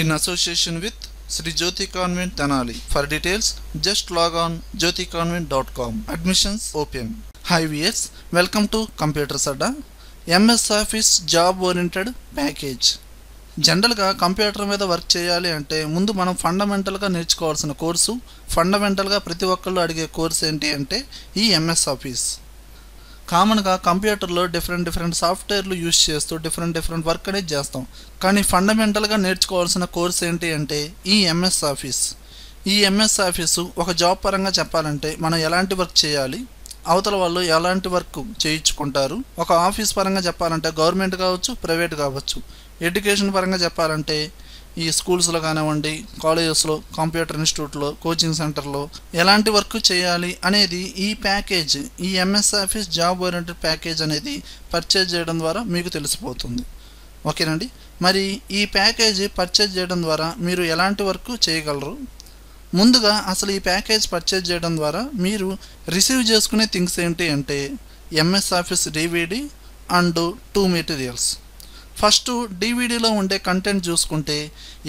in association with Sri Jyoti Convent Tenali. For details, just log on jyoticonvent.com. Admissions open. Hi viewers, welcome to Computers Adda. MS Office job oriented package. జనరల్గా computer మీద work చేయాలి అంటే ముందు మనం ఫండమెంటల్గా నేర్చుకోవాల్సిన course, ఫండమెంటల్గా ప్రతి ఒక్కళ్ళు అడిగే కోర్సు ఏంటి అంటే ఈ ఎంఎస్ ఆఫీస్. కామన్గా కంప్యూటర్లో డిఫరెంట్ సాఫ్ట్వేర్లు యూజ్ చేస్తూ డిఫరెంట్ వర్క్ అనేది చేస్తాం. కానీ ఫండమెంటల్గా నేర్చుకోవాల్సిన కోర్స్ ఏంటి అంటే ఈ ఎంఎస్ ఆఫీస్. ఈ ఎంఎస్ ఆఫీసు ఒక జాబ్ పరంగా చెప్పాలంటే మనం ఎలాంటి వర్క్ చేయాలి, అవతల వాళ్ళు ఎలాంటి వర్క్ చేయించుకుంటారు, ఒక ఆఫీస్ పరంగా చెప్పాలంటే గవర్నమెంట్ కావచ్చు, ప్రైవేట్ కావచ్చు, ఎడ్యుకేషన్ పరంగా చెప్పాలంటే ఈ స్కూల్స్లో కానివ్వండి, కాలేజెస్లో, కంప్యూటర్ ఇన్స్టిట్యూట్లో, కోచింగ్ సెంటర్లో ఎలాంటి వర్క్ చేయాలి అనేది ఈ ప్యాకేజ్, ఈ MS office job oriented package అనేది పర్చేజ్ చేయడం ద్వారా మీకు తెలిసిపోతుంది. ఓకేనండి. మరి ఈ ప్యాకేజీ పర్చేజ్ చేయడం ద్వారా మీరు ఎలాంటి వర్క్ చేయగలరు? ముందుగా అసలు ఈ ప్యాకేజ్ పర్చేజ్ చేయడం ద్వారా మీరు రిసీవ్ చేసుకునే థింగ్స్ ఏంటి అంటే MS office DVD and 2 materials. First డివిడీలో ఉండే కంటెంట్ చూసుకుంటే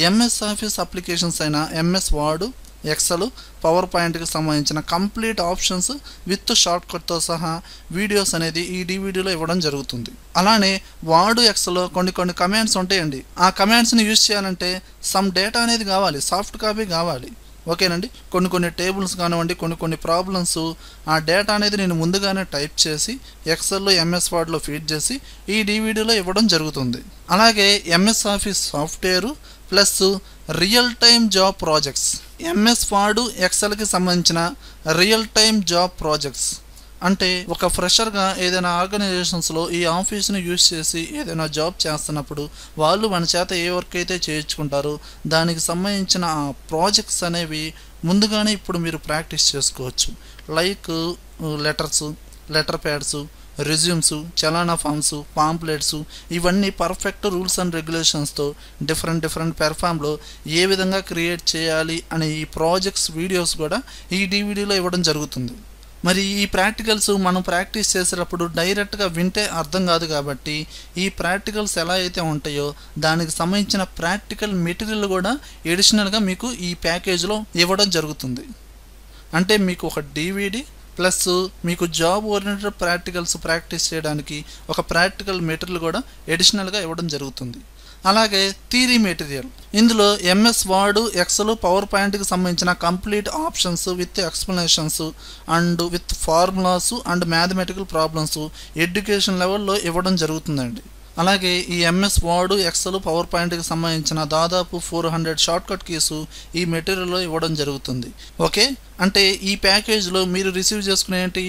ఎంఎస్ ఆఫీస్ అప్లికేషన్స్ అయిన ఎంఎస్ వర్డ్, ఎక్సెల్, పవర్ పాయింట్కి సంబంధించిన కంప్లీట్ ఆప్షన్స్ విత్ షార్ట్ కట్తో సహా వీడియోస్ అనేది ఈ డివిడీలో ఇవ్వడం జరుగుతుంది. అలానే వర్డ్, ఎక్సెల్లో కొన్ని కమాండ్స్ ఉంటాయండి. ఆ కమాండ్స్ని యూజ్ చేయాలంటే సమ్ డేటా అనేది కావాలి, సాఫ్ట్ కాపీ కావాలి. ఓకేనండి. కొన్ని టేబుల్స్ కానివ్వండి, కొన్ని ప్రాబ్లమ్స్ ఆ డేటా అనేది నేను ముందుగానే టైప్ చేసి ఎక్సెల్లో, ఎంఎస్ వర్డ్లో ఫీడ్ చేసి ఈ డివిడీలో ఇవ్వడం జరుగుతుంది. అలాగే MS office software plus real time job projects. MS Word, ఎక్సెల్కి సంబంధించిన రియల్ టైమ్ జాబ్ ప్రాజెక్ట్స్ అంటే ఒక ఫ్రెషర్గా ఏదైనా ఆర్గనైజేషన్స్లో ఈ ఆఫీస్ని యూజ్ చేసి ఏదైనా జాబ్ చేస్తున్నప్పుడు వాళ్ళు మన చేత ఏ వర్క్ అయితే చేయించుకుంటారో దానికి సంబంధించిన ఆ ప్రాజెక్ట్స్ అనేవి ముందుగానే ఇప్పుడు మీరు ప్రాక్టీస్ చేసుకోవచ్చు. Like letters, letter pads, resumes, చలానా ఫామ్స్, పాంప్లెట్స్, ఇవన్నీ పర్ఫెక్ట్ రూల్స్ అండ్ రెగ్యులేషన్స్తో డిఫరెంట్ పెర్ఫామ్లో ఏ విధంగా క్రియేట్ చేయాలి అనే ఈ ప్రాజెక్ట్స్ వీడియోస్ కూడా ఈ డివిడీలో ఇవ్వడం జరుగుతుంది. మరి ఈ ప్రాక్టికల్స్ మనం ప్రాక్టీస్ చేసేటప్పుడు డైరెక్ట్గా వింటే అర్థం కాదు కాబట్టి ఈ ప్రాక్టికల్స్ ఎలా అయితే ఉంటాయో దానికి సంబంధించిన ప్రాక్టికల్ మెటీరియల్ కూడా ఎడిషనల్గా మీకు ఈ ప్యాకేజ్లో ఇవ్వడం జరుగుతుంది. అంటే మీకు ఒక డివిడి ప్లస్ మీకు జాబ్ ఓరియంటెడ్ ప్రాక్టికల్స్ ప్రాక్టీస్ చేయడానికి ఒక ప్రాక్టికల్ మెటీరియల్ కూడా ఎడిషనల్గా ఇవ్వడం జరుగుతుంది. అలాగే థియరీ మెటీరియల్, ఇందులో ఎంఎస్ వర్డ్, ఎక్సెల్, పవర్ పాయింట్కి సంబంధించిన complete options with explanations and with formulas and mathematical problems education లెవెల్లో ఇవ్వడం జరుగుతుందండి. అలాగే ఈ ఎంఎస్ వర్డ్, ఎక్సెల్, పవర్ పాయింట్కి సంబంధించిన దాదాపు 400 షార్ట్కట్ కీస్ ఈ మెటీరియల్లో ఇవ్వడం జరుగుతుంది. ఓకే, అంటే ఈ ప్యాకేజ్లో మీరు రిసీవ్ చేసుకునే ఏంటి,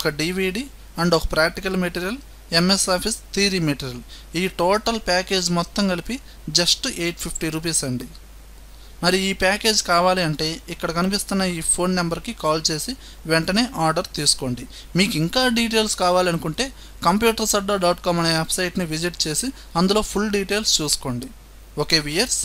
ఒక డివిడి అండ్ ఒక practical material, MS office theory material. ఈ టోటల్ ప్యాకేజ్ మొత్తం కలిపి జస్ట్ 850 రూపీస్ అండి. మరి ఈ ప్యాకేజ్ కావాలి అంటే ఇక్కడ కనిపిస్తున్న ఈ ఫోన్ నెంబర్కి కాల్ చేసి వెంటనే ఆర్డర్ తీసుకోండి. మీకు ఇంకా డీటెయిల్స్ కావాలనుకుంటే computersadda.com అనే వెబ్సైట్ని విజిట్ చేసి అందులో ఫుల్ డీటెయిల్స్ చూసుకోండి. Okay weirs.